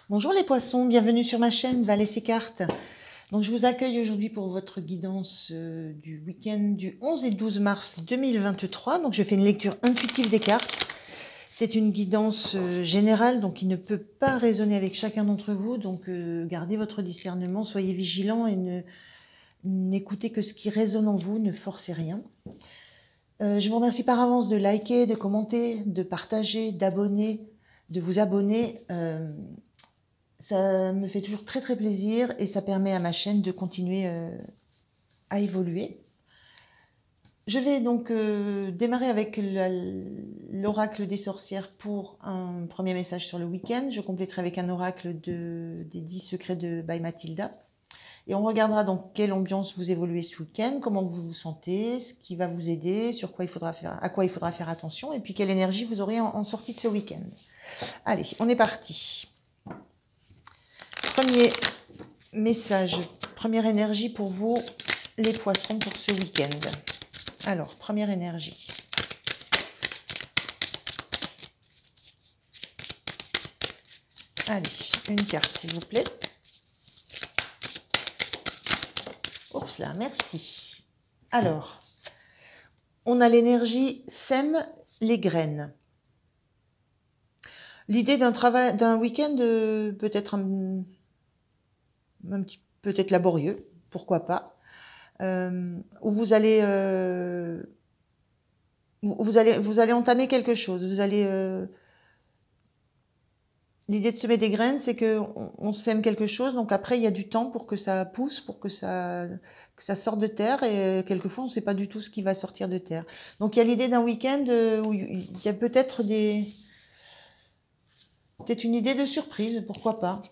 Bonjour les poissons, bienvenue sur ma chaîne Valais et Cartes. Donc je vous accueille aujourd'hui pour votre guidance du week-end du 11 et 12 mars 2023. Donc je fais une lecture intuitive des cartes. C'est une guidance générale, donc qui ne peut pas résonner avec chacun d'entre vous. Donc gardez votre discernement, soyez vigilants et n'écoutez que ce qui résonne en vous, ne forcez rien. Je vous remercie par avance de liker, de commenter, de partager, d'abonner, de vous abonner. Ça me fait toujours très très plaisir et ça permet à ma chaîne de continuer à évoluer. Je vais donc démarrer avec l'oracle des sorcières pour un premier message sur le week-end. Je compléterai avec un oracle des 10 secrets de By Mathilda. Et on regardera dans quelle ambiance vous évoluez ce week-end, comment vous vous sentez, ce qui va vous aider, à quoi il faudra faire attention, et puis quelle énergie vous aurez en sortie de ce week-end. Allez, on est parti. Premier message, première énergie pour vous, les poissons, pour ce week-end. Alors, première énergie. Allez, une carte, s'il vous plaît. Oups là, merci. Alors, on a l'énergie sème les graines. L'idée d'un week-end peut-être peut-être laborieux, pourquoi pas, où vous allez entamer quelque chose. L'idée de semer des graines, c'est que on sème quelque chose, donc après il y a du temps pour que ça pousse, pour que ça sorte de terre, et quelquefois on ne sait pas du tout ce qui va sortir de terre. Donc il y a l'idée d'un week-end où il y a peut-être une idée de surprise, pourquoi pas.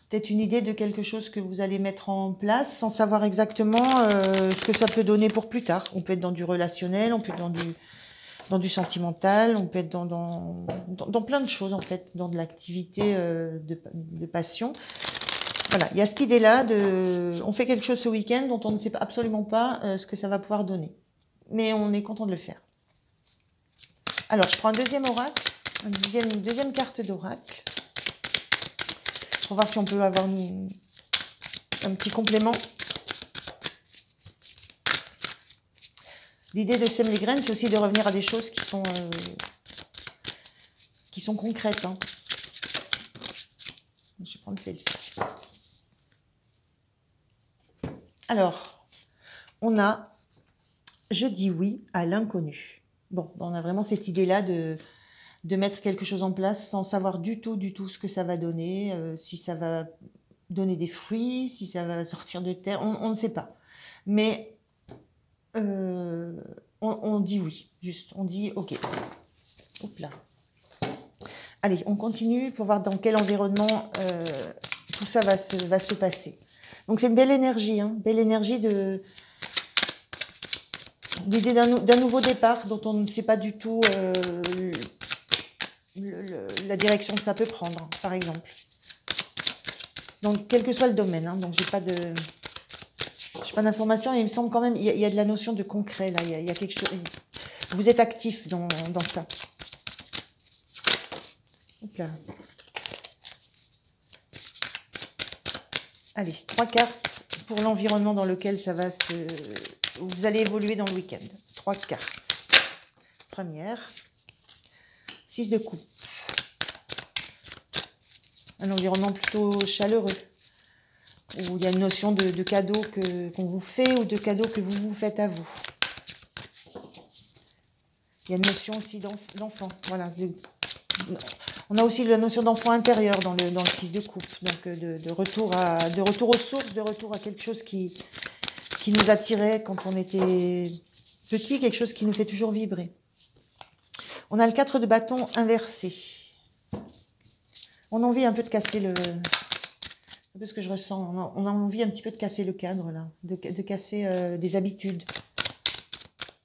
Peut-être une idée de quelque chose que vous allez mettre en place sans savoir exactement ce que ça peut donner pour plus tard. On peut être dans du relationnel, on peut être dans du sentimental, on peut être dans plein de choses en fait, dans de l'activité de passion. Voilà, il y a cette idée-là on fait quelque chose ce week-end dont on ne sait absolument pas ce que ça va pouvoir donner. Mais on est content de le faire. Alors, je prends un deuxième oracle, une deuxième carte d'oracle, pour voir si on peut avoir un petit complément. L'idée de semer les graines, c'est aussi de revenir à des choses qui sont concrètes. Hein. Je vais prendre celle-ci. Alors, on a « Je dis oui à l'inconnu ». Bon, on a vraiment cette idée-là de mettre quelque chose en place sans savoir du tout ce que ça va donner, si ça va donner des fruits, si ça va sortir de terre, on ne sait pas. Mais on dit oui, juste, on dit ok. Hop là. Allez, on continue pour voir dans quel environnement tout ça va se passer. Donc c'est une belle énergie, hein, belle énergie l'idée d'un nouveau départ dont on ne sait pas du tout la direction que ça peut prendre, par exemple. Donc, quel que soit le domaine, hein, donc j'ai pas d'informations, il me semble quand même, il y a de la notion de concret, là, il y a quelque chose, vous êtes actif dans ça. Hop là. Allez, 3 cartes pour l'environnement dans lequel vous allez évoluer dans le week-end. 3 cartes. Première, 6 de coupe. Un environnement plutôt chaleureux, où il y a une notion de cadeau qu'on vous fait ou de cadeau que vous vous faites à vous. Il y a une notion aussi d'enfant. Voilà. On a aussi la notion d'enfant intérieur dans le 6 de coupe. Donc de retour aux sources, de retour à quelque chose qui nous attirait quand on était petit, quelque chose qui nous fait toujours vibrer. On a le 4 de bâton inversé. On a envie un peu de casser un peu ce que je ressens. On a envie un petit peu de casser le cadre, là. De casser des habitudes.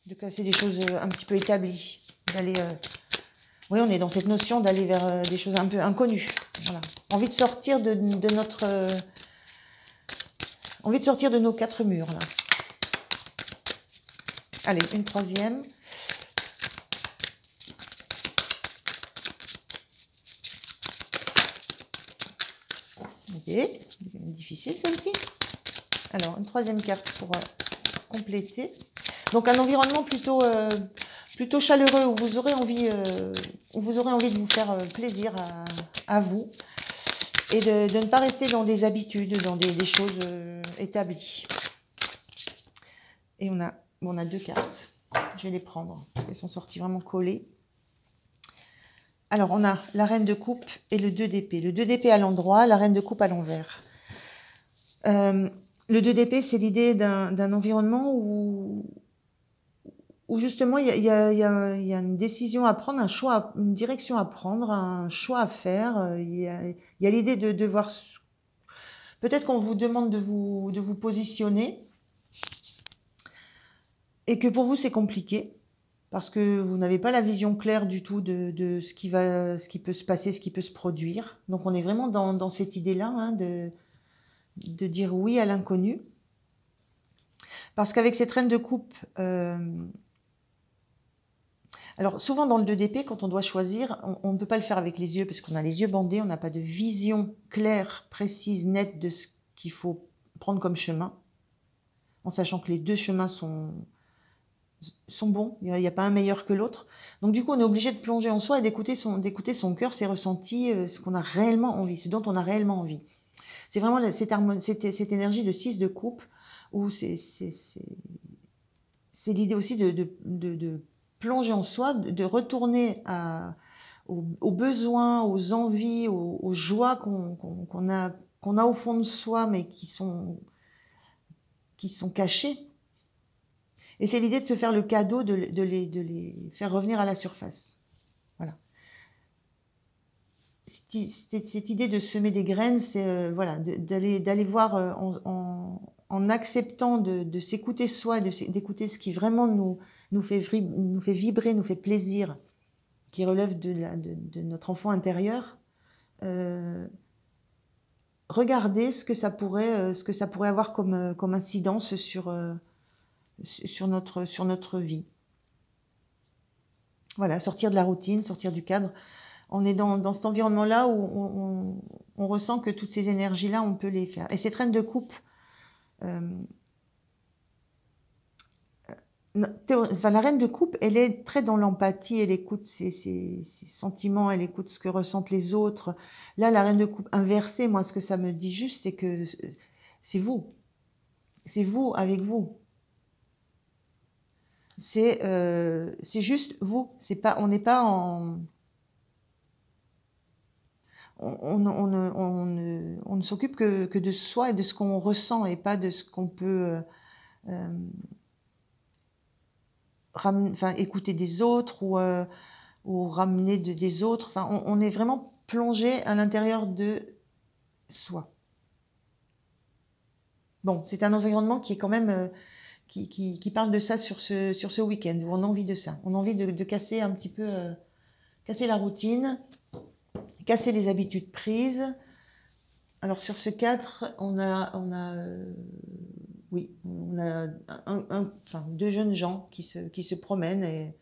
De casser des choses un petit peu établies. Oui, on est dans cette notion d'aller vers des choses un peu inconnues. Voilà. Envie de sortir de nos 4 murs, là. Allez, une troisième. Ok, difficile celle-ci. Alors, une troisième carte pour compléter. Donc, un environnement plutôt chaleureux où vous aurez envie, de vous faire plaisir à vous et de ne pas rester dans des habitudes, dans des choses établies. Et on a deux cartes. Je vais les prendre parce qu'elles sont sorties vraiment collées. Alors, on a la reine de coupe et le 2 d'épée. Le 2 d'épée à l'endroit, la reine de coupe à l'envers. Le 2 d'épée, c'est l'idée d'un environnement où justement, il y a une décision à prendre, un choix, une direction à prendre, un choix à faire. Il y a l'idée de devoir... Peut-être qu'on vous demande de vous positionner et que pour vous, c'est compliqué parce que vous n'avez pas la vision claire du tout de ce qui peut se passer, ce qui peut se produire. Donc, on est vraiment dans cette idée-là, hein, de dire oui à l'inconnu. Parce qu'avec cette reine de coupe... alors, souvent dans le 2 d'épée, quand on doit choisir, on ne peut pas le faire avec les yeux parce qu'on a les yeux bandés, on n'a pas de vision claire, précise, nette de ce qu'il faut prendre comme chemin, en sachant que les deux chemins sont bons, il n'y a pas un meilleur que l'autre. Donc du coup, on est obligé de plonger en soi et d'écouter son cœur, ses ressentis, ce qu'on a réellement envie, ce dont on a réellement envie. C'est vraiment cette énergie de 6 de coupe où c'est l'idée aussi de plonger en soi, de retourner aux besoins, aux envies, aux joies qu'on a au fond de soi, mais qui sont cachées. Et c'est l'idée de se faire le cadeau de les faire revenir à la surface. Voilà. Cette idée de semer des graines, c'est voilà, d'aller voir en acceptant de s'écouter soi, d'écouter ce qui vraiment nous fait vibrer, nous fait plaisir, qui relève de notre enfant intérieur. Regardez ce que ça pourrait avoir comme incidence sur notre vie. Voilà, sortir de la routine, sortir du cadre. On est dans cet environnement-là où on ressent que toutes ces énergies-là, on peut les faire. Et cette reine de coupe, la reine de coupe, elle est très dans l'empathie, elle écoute ses sentiments, elle écoute ce que ressentent les autres. Là, la reine de coupe inversée, moi, ce que ça me dit juste, c'est que c'est vous. C'est vous avec vous. C'est juste vous. On n'est pas en... On ne s'occupe que de soi et de ce qu'on ressent et pas de ce qu'on peut écouter des autres ou ramener des autres. Enfin, on est vraiment plongé à l'intérieur de soi. Bon, c'est un environnement qui est quand même qui parle de ça sur ce week-end, où on a envie de ça. On a envie de casser un petit peu, casser la routine, casser les habitudes prises. Alors sur ce 4, on a deux jeunes gens qui se promènent et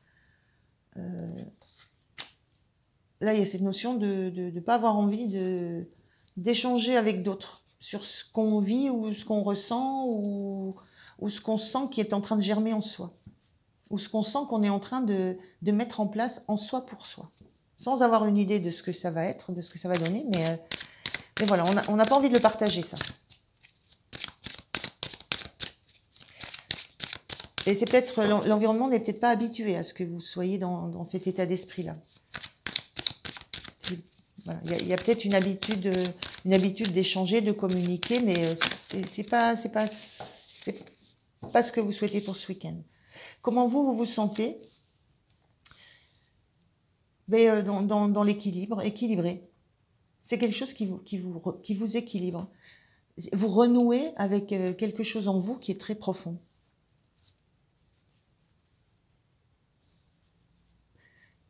là il y a cette notion de ne pas avoir envie d'échanger avec d'autres sur ce qu'on vit ou ce qu'on ressent ou ce qu'on sent qui est en train de germer en soi ou ce qu'on sent qu'on est en train de mettre en place en soi pour soi, sans avoir une idée de ce que ça va être, de ce que ça va donner, mais voilà, on n'a pas envie de le partager, ça. Et c'est peut-être, l'environnement n'est peut-être pas habitué à ce que vous soyez dans cet état d'esprit-là. Voilà, il y a peut-être une habitude d'échanger, de communiquer, mais c'est pas ce que vous souhaitez pour ce week-end. Comment vous vous sentez? Mais dans l'équilibre, équilibré. C'est quelque chose qui vous équilibre. Vous renouez avec quelque chose en vous qui est très profond.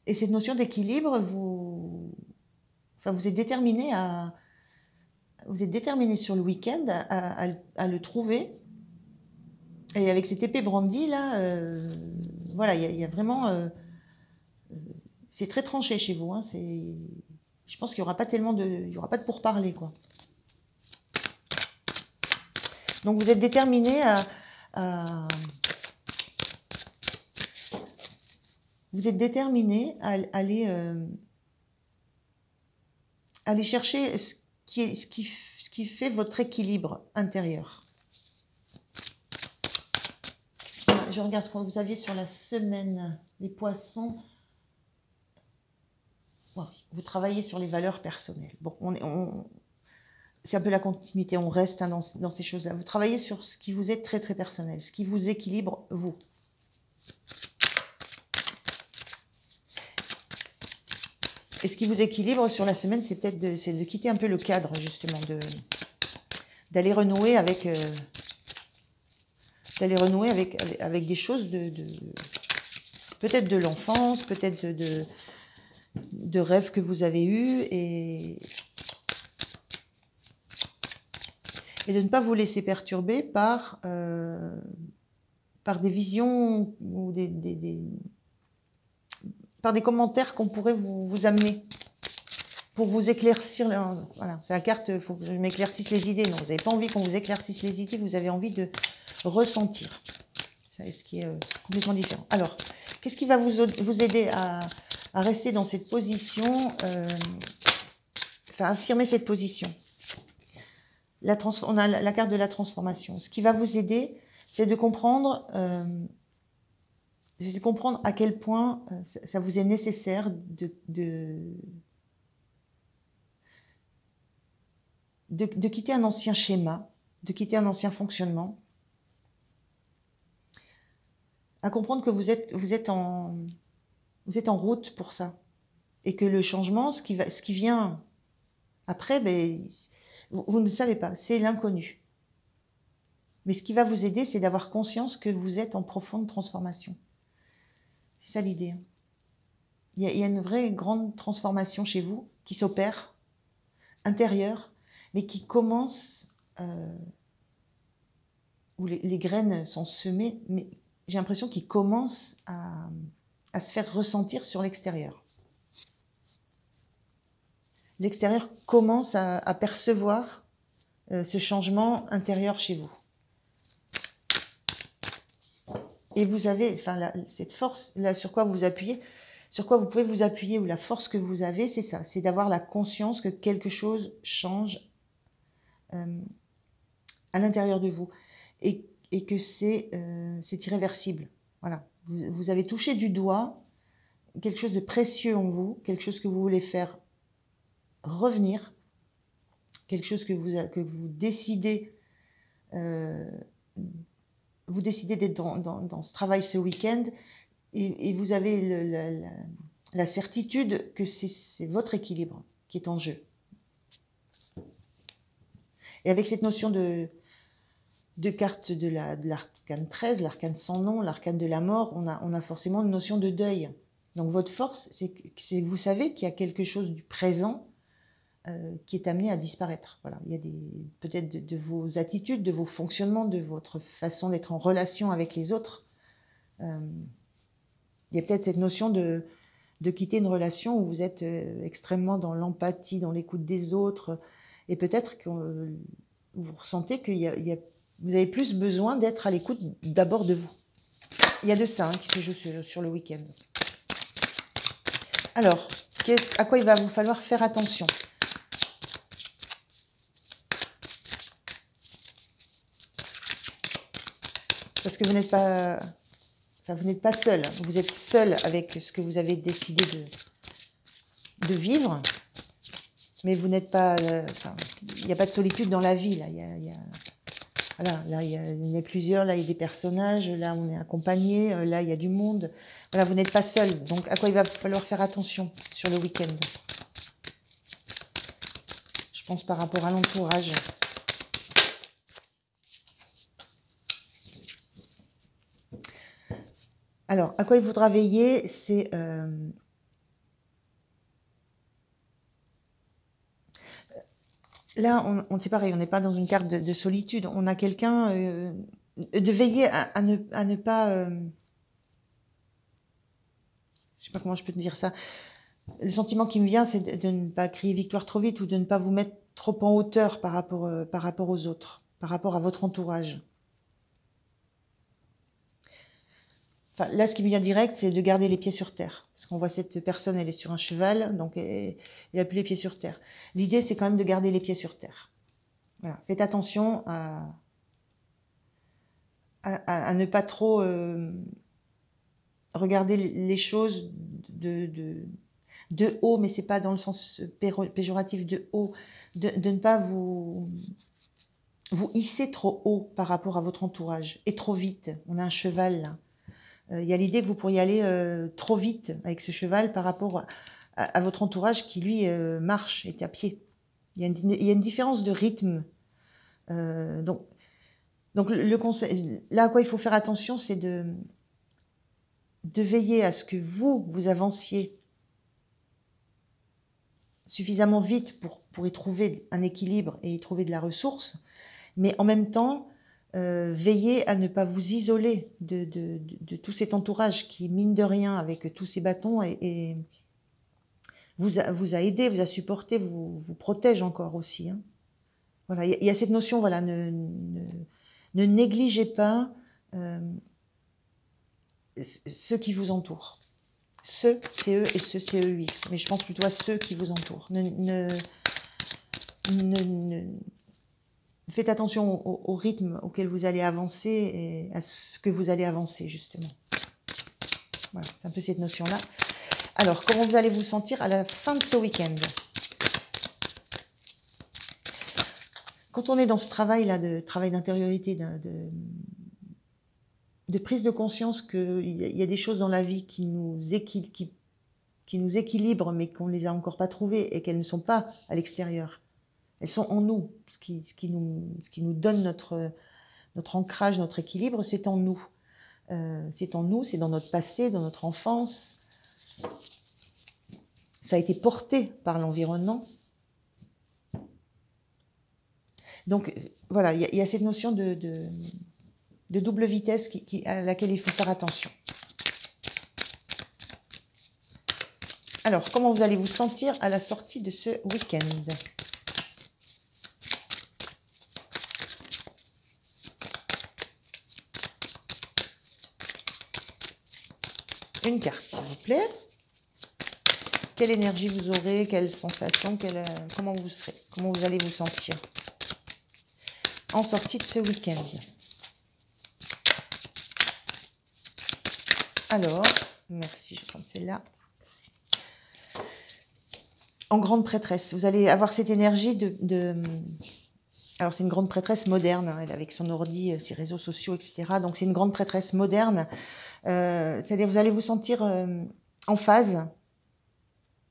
Et cette notion d'équilibre, vous êtes déterminé sur le week-end à le trouver. Et avec cette épée brandie là, voilà, il y a vraiment, c'est très tranché chez vous. Hein, je pense qu'il y aura pas de pourparlers, quoi. Donc, vous êtes déterminé à vous êtes déterminé à aller, aller chercher ce qui fait votre équilibre intérieur. Je regarde ce que vous aviez sur la semaine, les poissons. Ouais, vous travaillez sur les valeurs personnelles. Bon, c'est un peu la continuité, on reste hein, dans ces choses-là. Vous travaillez sur ce qui vous est très très personnel, ce qui vous équilibre, vous. Et ce qui vous équilibre sur la semaine, c'est peut-être de quitter un peu le cadre, justement, d'aller renouer avec... avec des choses peut-être de l'enfance, peut-être de rêves que vous avez eus, et de ne pas vous laisser perturber par des visions ou par des commentaires qu'on pourrait vous amener pour vous éclaircir. Voilà, c'est la carte, il faut que je m'éclaircisse les idées. Non, vous n'avez pas envie qu'on vous éclaircisse les idées, vous avez envie de ressentir. C'est ce qui est complètement différent. Alors, qu'est-ce qui va vous aider à rester dans cette position, enfin, affirmer cette position? On a la carte de la transformation. Ce qui va vous aider, c'est de comprendre, à quel point ça vous est nécessaire de quitter un ancien schéma, de quitter un ancien fonctionnement, à comprendre que vous êtes en route pour ça, et que le changement, ce qui vient après, ben, vous ne savez pas, c'est l'inconnu. Mais ce qui va vous aider, c'est d'avoir conscience que vous êtes en profonde transformation. C'est ça l'idée. Il y a une vraie grande transformation chez vous qui s'opère, intérieure, mais qui commence, où les graines sont semées, mais j'ai l'impression qu'il commence à se faire ressentir sur l'extérieur. L'extérieur commence à percevoir ce changement intérieur chez vous. Et vous avez, enfin, cette force, là, sur quoi vous appuyez, sur quoi vous pouvez vous appuyer, ou la force que vous avez, c'est ça, c'est d'avoir la conscience que quelque chose change à l'intérieur de vous, et que c'est irréversible. Voilà, vous avez touché du doigt quelque chose de précieux en vous, quelque chose que vous voulez faire revenir, quelque chose que vous décidez, d'être dans ce travail ce week-end, et vous avez la certitude que c'est votre équilibre qui est en jeu. Et avec cette notion de carte de l'arcane 13, l'arcane sans nom, l'arcane de la mort, on a forcément une notion de deuil. Donc votre force, c'est que vous savez qu'il y a quelque chose du présent qui est amené à disparaître. Voilà. Il y a peut-être de vos attitudes, de vos fonctionnements, de votre façon d'être en relation avec les autres. Il y a peut-être cette notion de quitter une relation où vous êtes extrêmement dans l'empathie, dans l'écoute des autres, et peut-être que vous ressentez que vous avez plus besoin d'être à l'écoute d'abord de vous. Il y a de ça qui se joue sur le week-end. Alors, à quoi il va vous falloir faire attention? Parce que vous n'êtes pas... Enfin, vous n'êtes pas seul. Vous êtes seul avec ce que vous avez décidé de vivre. Mais vous n'êtes pas... enfin, il n'y a pas de solitude dans la vie. Là. Voilà, là, il y a plusieurs. Là, il y a des personnages. Là, on est accompagné. Là, il y a du monde. Voilà, vous n'êtes pas seul. Donc, à quoi il va falloir faire attention sur le week-end? Je pense par rapport à l'entourage. Alors, à quoi il faudra veiller, c'est... là, c'est pareil, on n'est pas dans une carte de solitude. On a quelqu'un... de veiller à ne pas... je ne sais pas comment je peux te dire ça. Le sentiment qui me vient, c'est de ne pas crier victoire trop vite, ou de ne pas vous mettre trop en hauteur par rapport aux autres. par rapport à votre entourage. Enfin, là, ce qui me vient direct, c'est de garder les pieds sur terre. Parce qu'on voit cette personne, elle est sur un cheval, donc elle n'a plus les pieds sur terre. L'idée, c'est quand même de garder les pieds sur terre. Voilà. Faites attention à ne pas trop regarder les choses de haut, mais c'est pas dans le sens péjoratif de haut, de ne pas vous hisser trop haut par rapport à votre entourage, et trop vite. On a un cheval là. Il y a l'idée que vous pourriez aller trop vite avec ce cheval par rapport à votre entourage qui, lui, marche, est à pied. Il y a une différence de rythme. Donc le conseil, là à quoi il faut faire attention, c'est de veiller à ce que vous avanciez suffisamment vite pour y trouver un équilibre et y trouver de la ressource, mais en même temps, veillez à ne pas vous isoler de tout cet entourage qui, mine de rien, avec tous ces bâtons, et vous a aidé, vous a supporté, vous protège encore aussi. Hein. Voilà, il y a cette notion, voilà, ne négligez pas ceux qui vous entourent. Ceux, c'est eux, et ceux, c'est EUX. Mais je pense plutôt à ceux qui vous entourent. Faites attention au rythme auquel vous allez avancer et à ce que vous allez avancer, justement. Voilà, c'est un peu cette notion-là. Alors, comment vous allez vous sentir à la fin de ce week-end? Quand on est dans ce travail-là, de travail d'intériorité, de prise de conscience qu'il y a des choses dans la vie qui nous équilibrent, mais qu'on ne les a encore pas trouvées et qu'elles ne sont pas à l'extérieur. Elles sont en nous. Ce qui nous donne notre ancrage, notre équilibre, c'est en nous. C'est en nous, c'est dans notre passé, dans notre enfance. Ça a été porté par l'environnement. Donc, voilà, il y a cette notion de double vitesse à laquelle il faut faire attention. Alors, comment vous allez vous sentir à la sortie de ce week-end? Une carte, s'il vous plaît. Quelle énergie vous aurez? Quelle sensation? Comment vous serez? Comment vous allez vous sentir en sortie de ce week-end? Alors, merci, je vais prendre celle-là. En grande prêtresse, vous allez avoir cette énergie alors, c'est une grande prêtresse moderne, hein, elle avec son ordi, ses réseaux sociaux, etc. Donc, c'est une grande prêtresse moderne. C'est-à-dire, vous allez vous sentir en phase.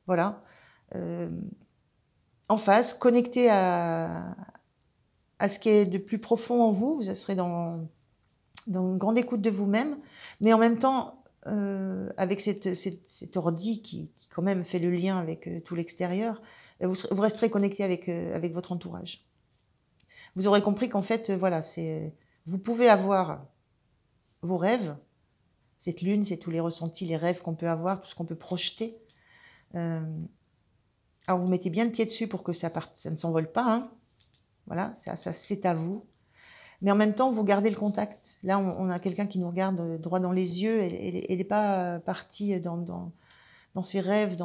Voilà. En phase, connecté à ce qui est de plus profond en vous. Vous serez dans une grande écoute de vous-même, mais en même temps, avec cet ordi qui quand même fait le lien avec tout l'extérieur, vous resterez connecté avec votre entourage. Vous aurez compris qu'en fait, voilà, vous pouvez avoir vos rêves, cette lune, c'est tous les ressentis, les rêves qu'on peut avoir, tout ce qu'on peut projeter. Alors, vous mettez bien le pied dessus pour que ça ne s'envole pas. Hein. Voilà, ça c'est à vous. Mais en même temps, vous gardez le contact. Là, on a quelqu'un qui nous regarde droit dans les yeux. Elle n'est pas partie dans ses rêves,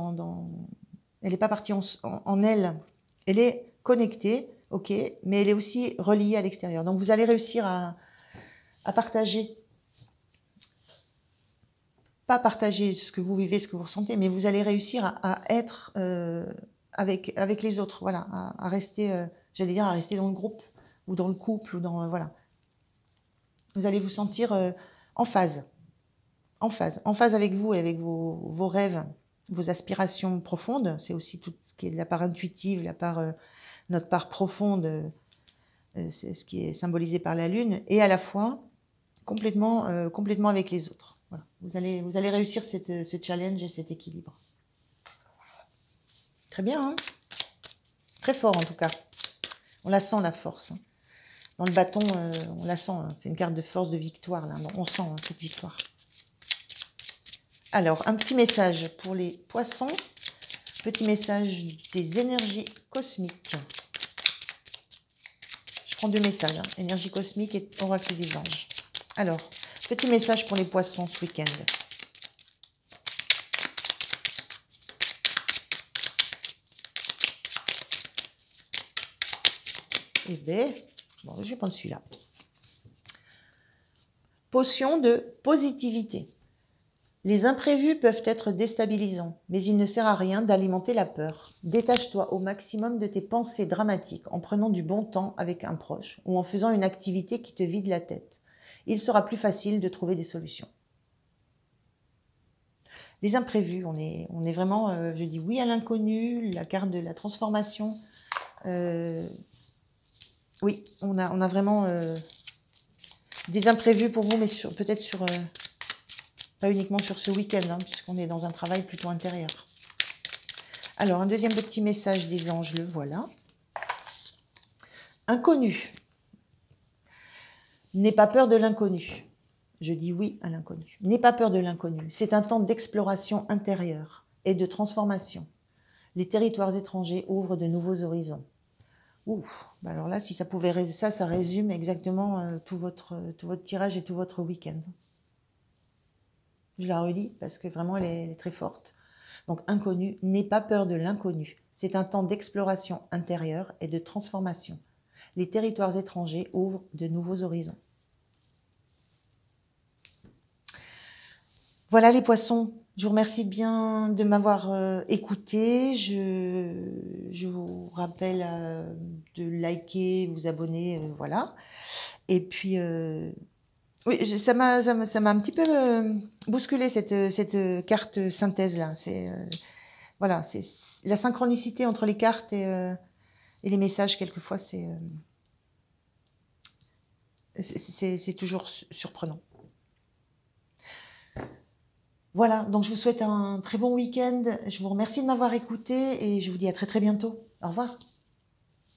elle n'est pas partie en elle. Elle est connectée, ok, mais elle est aussi reliée à l'extérieur. Donc, vous allez réussir à partager. Pas partager ce que vous vivez, ce que vous ressentez, mais vous allez réussir à être avec les autres. Voilà, à rester, j'allais dire, à rester dans le groupe ou dans le couple, ou voilà. Vous allez vous sentir en phase avec vous et avec vos rêves, vos aspirations profondes. C'est aussi tout ce qui est de la part intuitive, notre part profonde, c'est ce qui est symbolisé par la lune, et à la fois complètement avec les autres. Voilà. Vous allez réussir ce challenge et cet équilibre. Très bien, hein? Très fort en tout cas. On la sent, la force. Hein. Dans le bâton, on la sent. Hein. C'est une carte de force, de victoire. Là. On sent hein, cette victoire. Alors, un petit message pour les poissons. Petit message des énergies cosmiques. Je prends 2 messages, hein, énergie cosmique et oracle des anges. Alors, petit message pour les poissons ce week-end. Eh bien, bon, je vais prendre celui-là. Potion de positivité. Les imprévus peuvent être déstabilisants, mais il ne sert à rien d'alimenter la peur. Détache-toi au maximum de tes pensées dramatiques en prenant du bon temps avec un proche ou en faisant une activité qui te vide la tête. Il sera plus facile de trouver des solutions. Les imprévus, on est vraiment, je dis oui à l'inconnu, la carte de la transformation. Oui, on a vraiment des imprévus pour vous, mais peut-être sur... pas uniquement sur ce week-end, hein, puisqu'on est dans un travail plutôt intérieur. Alors, un deuxième petit message des anges, le voilà. Inconnu. N'aie pas peur de l'inconnu. Je dis oui à l'inconnu. N'aie pas peur de l'inconnu. C'est un temps d'exploration intérieure et de transformation. Les territoires étrangers ouvrent de nouveaux horizons. Ouf, bah alors là, si ça pouvait, ça résume exactement tout votre tirage et tout votre week-end. Je la relis parce que vraiment, elle est très forte. Donc, inconnu, n'aie pas peur de l'inconnu. C'est un temps d'exploration intérieure et de transformation. Les territoires étrangers ouvrent de nouveaux horizons. Voilà les poissons. Je vous remercie bien de m'avoir écouté. Je vous rappelle de liker, vous abonner, voilà. Et puis, oui, ça m'a un petit peu bousculé cette carte synthèse-là. Voilà, c'est la synchronicité entre les cartes et les messages, quelquefois, c'est toujours surprenant. Voilà, donc je vous souhaite un très bon week-end. Je vous remercie de m'avoir écouté et je vous dis à très très bientôt. Au revoir.